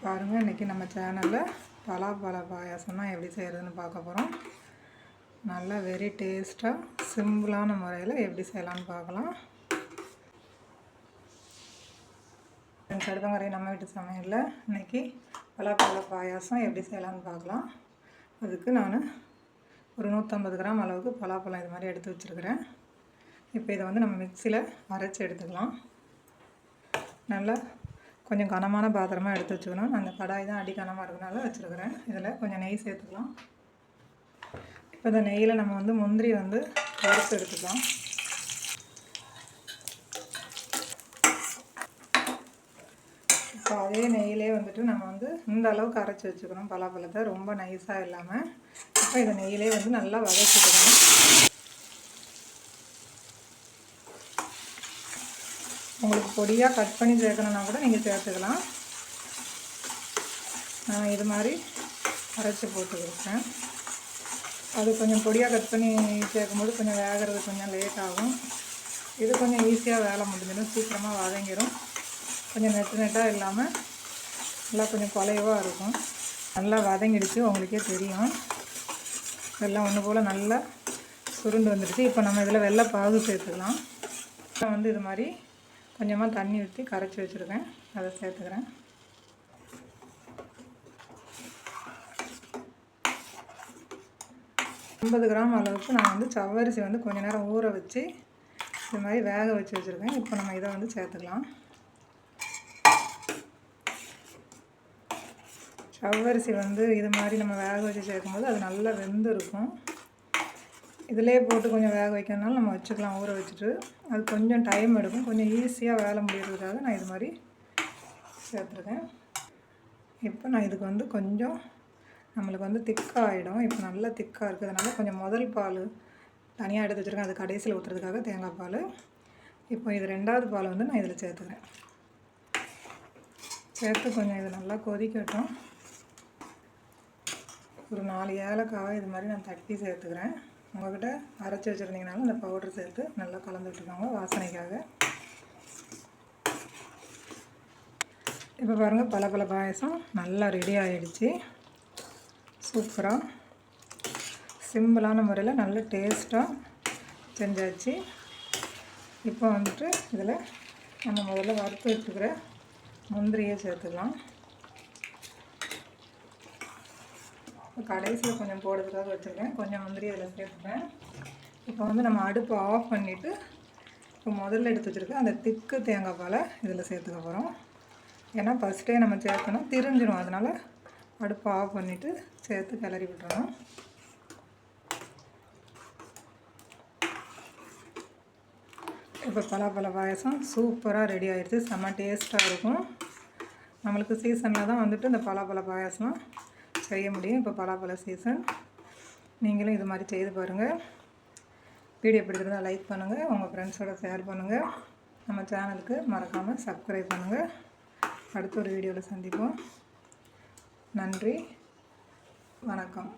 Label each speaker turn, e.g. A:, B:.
A: பாருங்கள், இன்றைக்கி நம்ம சேனலில் பலாப்பழ பாயாசம் தான் எப்படி செய்கிறதுன்னு பார்க்க போகிறோம். நல்லா வெரி டேஸ்ட்டாக சிம்பிளான முறையில் எப்படி செய்யலான்னு பார்க்கலாம். கடுதங்கரை நம்ம வீட்டு சமையலில் இன்றைக்கி பலாப்பழ பாயாசம் எப்படி செய்யலான்னு பார்க்கலாம். அதுக்கு நான் ஒரு 150 கிராம் அளவுக்கு பலாப்பழம் இது மாதிரி எடுத்து வச்சுருக்கிறேன். இப்போ இதை வந்து நம்ம மிக்சியில் அரைச்சி எடுத்துக்கலாம். நல்லா கொஞ்சம் கனமான பாத்திரமாக எடுத்து வச்சுக்கணும். அந்த கடாய் தான் அடி கனமாக இருக்கனால வச்சுருக்கிறேன். இதில் கொஞ்சம் நெய் சேர்த்துக்கலாம். இப்போ இந்த நெய்யில் நம்ம வந்து முந்திரி வந்து வறுத்து எடுத்துக்கலாம். இப்போ அதே நெய்யிலே வந்துட்டு நம்ம வந்து இந்த அளவுக்கு அரைச்சி வச்சுக்கணும் பலாப்பழத்தை, ரொம்ப நைஸாக இல்லாமல். இப்போ இதை நெய்யிலே வந்து நல்லா வதக்கிக்கணும். உங்களுக்கு பொடியாக கட் பண்ணி சேர்க்கணுன்னா கூட நீங்கள் சேர்த்துக்கலாம். நான் இது மாதிரி அரைச்சி போட்டு கொடுப்பேன். அது கொஞ்சம் பொடியாக கட் பண்ணி சேர்க்கும்போது கொஞ்சம் வேகிறது கொஞ்சம் லேட் ஆகும். இது கொஞ்சம் ஈஸியாக வேலை முடிஞ்சிடும், சீக்கிரமாக வதங்கிடும். கொஞ்சம் நெட்டாக இல்லாமல் நல்லா கொஞ்சம் குலைவாக இருக்கும். நல்லா வதங்கிடுச்சு, உங்களுக்கே தெரியும். எல்லாம் ஒன்று போல் நல்லா சுருண்டு வந்துடுச்சு. இப்போ நம்ம இதில் வெள்ளை பாகு சேர்த்துக்கலாம். நான் வந்து இது மாதிரி கொஞ்சமாக தண்ணி ஊற்றி கரைச்சி வச்சுருக்கேன், அதை சேர்த்துக்கிறேன். ஐம்பது கிராம் அளவுக்கு நான் வந்து சவ்வரிசி வந்து கொஞ்சம் நேரம் ஊற வச்சு இது மாதிரி வேக வச்சு வச்சுருக்கேன். இப்போ நம்ம இதை வந்து சேர்த்துக்கலாம். சவ்வரிசி வந்து இது மாதிரி நம்ம வேக வச்சு சேர்க்கும்போது அது நல்லா வெந்து இருக்கும். இதிலே போட்டு கொஞ்சம் வேக வைக்கிறதுனால நம்ம வச்சுக்கலாம் ஊற வச்சுட்டு. அது கொஞ்சம் டைம் எடுக்கும். கொஞ்சம் ஈஸியாக வேலை முடிகிறதுக்காக நான் இது மாதிரி சேர்த்துருக்கேன். இப்போ நான் இதுக்கு வந்து கொஞ்சம் நம்மளுக்கு வந்து திக்காக ஆகிடும். இப்போ நல்லா திக்காக இருக்கிறதுனால கொஞ்சம் முதல் பால் தனியாக எடுத்து வச்சுருக்கேன், அது கடைசியில் ஊற்றுறதுக்காக தேங்காய் பால். இப்போ இது ரெண்டாவது பால் வந்து நான் இதில் சேர்த்துக்கிறேன். சேர்த்து கொஞ்சம் இது நல்லா கொதிக்கட்டும். ஒரு 4 ஏலக்காய் இது மாதிரி நான் தட்டி சேர்த்துக்கிறேன். உங்கள்கிட்ட அரைச்சி வச்சுருந்தீங்கனாலும் இந்த பவுடர் சேர்த்து நல்லா கலந்து விட்டுருக்காங்க வாசனைக்காக. இப்போ பாருங்கள், பலாப்பழ பாயசம் நல்லா ரெடி ஆகிடுச்சு. சூப்பராக சிம்பிளான முறையில் நல்ல டேஸ்ட்டாக செஞ்சாச்சு. இப்போ வந்துட்டு இதில் நம்ம முதல்ல வறுத்து வச்சுக்கிற முந்திரியை சேர்த்துக்கலாம். கடைசியில் கொஞ்சம் போடுறதுக்காக வச்சுருக்கேன், கொஞ்சம் முந்திரி அதில் சேர்த்துப்பேன். இப்போ வந்து நம்ம அடுப்பு ஆஃப் பண்ணிவிட்டு இப்போ முதல்ல எடுத்து வச்சுருக்கேன் அந்த திக்கு தேங்காய் பாலை இதில் சேர்த்துக்க போகிறோம். ஏன்னா ஃபஸ்ட்டே நம்ம சேர்க்கணும், திரிஞ்சிடும். அதனால் அடுப்பு ஆஃப் பண்ணிவிட்டு சேர்த்து கிளறி விட்டுறணும். இப்போ பலாப்பழ பாயசம் சூப்பராக ரெடி ஆகிடுச்சு. செம்ம டேஸ்ட்டாக இருக்கும். நம்மளுக்கு சீசனில் தான் வந்துட்டு இந்த பலாப்பழ பாயசம் செய்ய முடியும். இப்போ பலாப்பழ சீசன். நீங்களும் இது மாதிரி செய்து பாருங்கள். வீடியோ பிடிச்சிருந்தால் லைக் பண்ணுங்கள், உங்கள் ஃப்ரெண்ட்ஸோடு ஷேர் பண்ணுங்கள். நம்ம சேனலுக்கு மறக்காமல் சப்ஸ்கிரைப் பண்ணுங்கள். அடுத்த ஒரு வீடியோவில் சந்திப்போம். நன்றி, வணக்கம்.